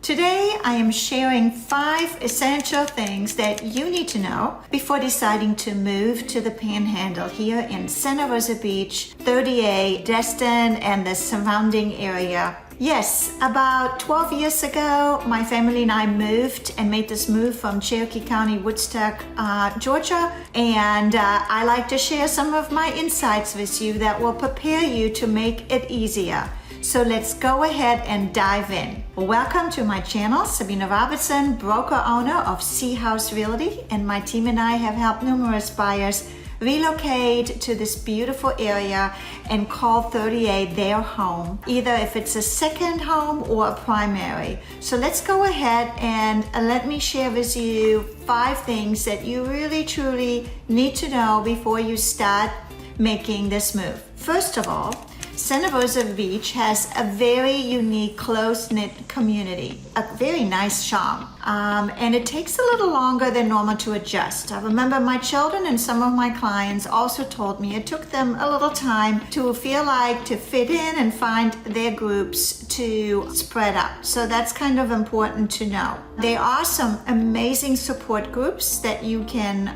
Today, I am sharing 5 essential things that you need to know before deciding to move to the Panhandle here in Santa Rosa Beach, 30A, Destin, and the surrounding area. Yes, about 12 years ago, my family and I moved and made this move from Cherokee County, Woodstock, Georgia. And I like to share some of my insights with you that will prepare you to make it easier. So let's go ahead and dive in. Welcome to my channel, Sabina Robertson, broker owner of Sea House Realty, and my team and I have helped numerous buyers relocate to this beautiful area and call 30A their home, either if it's a second home or a primary. So let's go ahead and let me share with you 5 things that you really truly need to know before you start making this move. First of all, Santa Rosa Beach has a very unique, close-knit community, a very nice charm, and it takes a little longer than normal to adjust. I remember my children and some of my clients also told me it took them a little time to feel like to fit in and find their groups to spread out. So that's kind of important to know. There are some amazing support groups that you can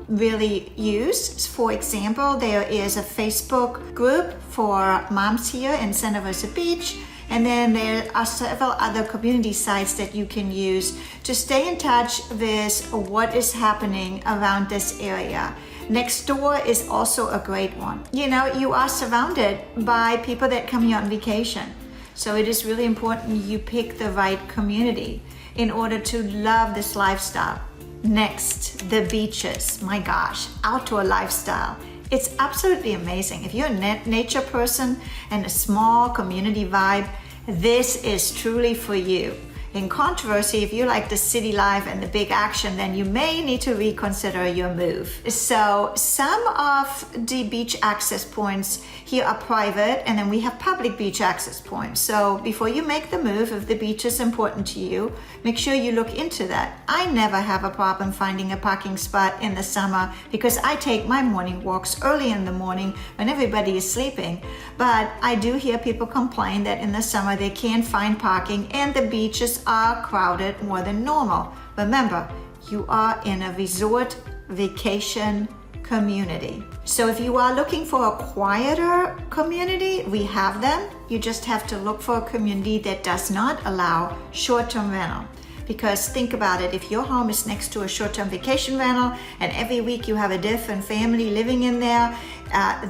really use. For example, there is a Facebook group for moms here in Santa Rosa Beach, and then there are several other community sites that you can use to stay in touch with what is happening around this area. Nextdoor is also a great one. You know, you are surrounded by people that come here on vacation, so it is really important you pick the right community in order to love this lifestyle. Next, the beaches. My gosh, outdoor lifestyle. It's absolutely amazing. If you're a nature person and a small community vibe, this is truly for you. In controversy, if you like the city life and the big action, then you may need to reconsider your move. So some of the beach access points here are private, and then we have public beach access points. So before you make the move, if the beach is important to you, make sure you look into that. I never have a problem finding a parking spot in the summer because I take my morning walks early in the morning when everybody is sleeping. But I do hear people complain that in the summer they can't find parking and the beaches are crowded more than normal. Remember, you are in a resort vacation community. So if you are looking for a quieter community, we have them. You just have to look for a community that does not allow short-term rental. Because think about it, if your home is next to a short-term vacation rental and every week you have a different family living in there,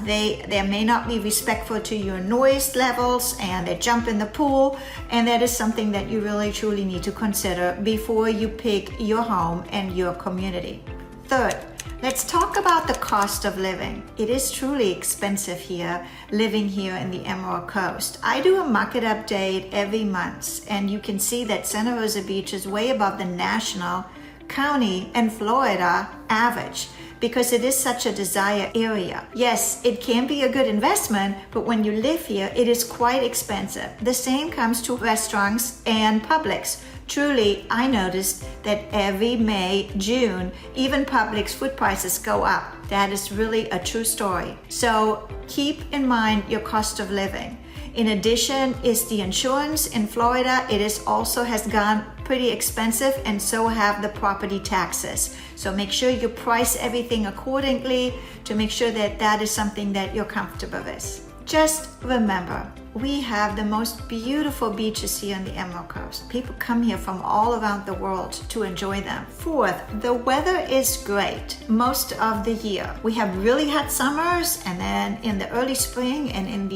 they may not be respectful to your noise levels and they jump in the pool, and that is something that you really truly need to consider before you pick your home and your community. Third, let's talk about the cost of living. It is truly expensive here, living here in the Emerald Coast. I do a market update every month, and you can see that Santa Rosa Beach is way above the national, county, and Florida average because it is such a desired area. Yes, it can be a good investment, but when you live here, it is quite expensive. The same comes to restaurants and Publix. Truly, I noticed that every May, June, even Publix food prices go up. That is really a true story. So keep in mind your cost of living. In addition is the insurance in Florida. It is also has gone pretty expensive, and so have the property taxes. So make sure you price everything accordingly to make sure that that is something that you're comfortable with. Just remember, we have the most beautiful beaches here on the Emerald Coast. People come here from all around the world to enjoy them. Fourth, the weather is great most of the year. We have really hot summers, and then in the early spring and in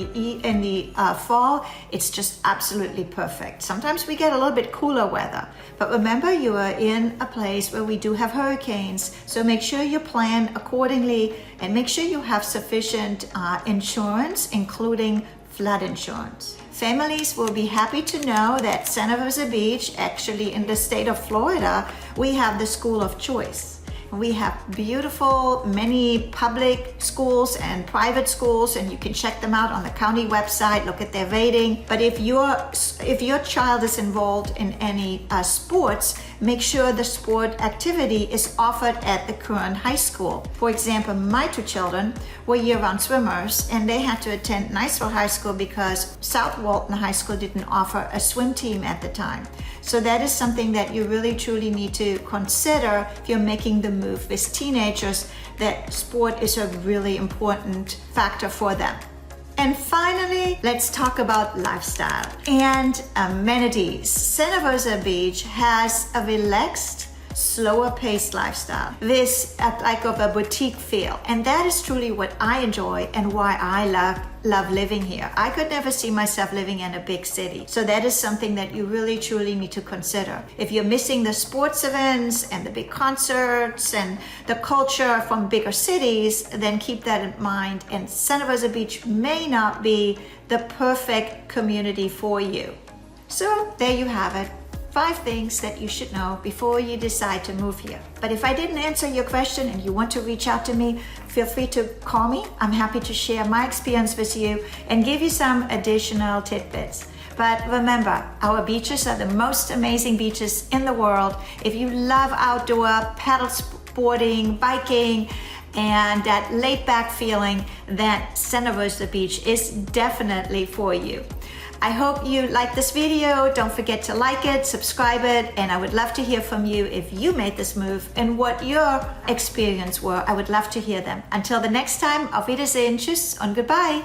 the fall, it's just absolutely perfect. Sometimes we get a little bit cooler weather, but remember, you are in a place where we do have hurricanes, so make sure you plan accordingly and make sure you have sufficient insurance, including flood insurance. Families will be happy to know that Santa Rosa Beach, actually in the state of Florida, we have the school of choice. We have beautiful, many public schools and private schools, and you can check them out on the county website, look at their rating. But if your child is involved in any sports, make sure the sport activity is offered at the current high school. For example, my 2 children were year-round swimmers, and they had to attend Niceville High School because South Walton High School didn't offer a swim team at the time. So that is something that you really truly need to consider if you're making the move with teenagers, that sport is a really important factor for them. And finally, let's talk about lifestyle and amenities. Santa Rosa Beach has a relaxed, slower paced lifestyle with like of a boutique feel, and that is truly what I enjoy and why I love living here. I could never see myself living in a big city, so that is something that you really truly need to consider. If you're missing the sports events and the big concerts and the culture from bigger cities, then keep that in mind, and Santa Rosa Beach may not be the perfect community for you. So there you have it. 5 things that you should know before you decide to move here. But if I didn't answer your question and you want to reach out to me, feel free to call me. I'm happy to share my experience with you and give you some additional tidbits. But remember, our beaches are the most amazing beaches in the world. If you love outdoor paddle sporting, biking, and that laid-back feeling, then Santa Rosa Beach is definitely for you. I hope you like this video. Don't forget to like it, subscribe it, and I would love to hear from you if you made this move and what your experience were. I would love to hear them. Until the next time, auf Wiedersehen, tschüss und goodbye.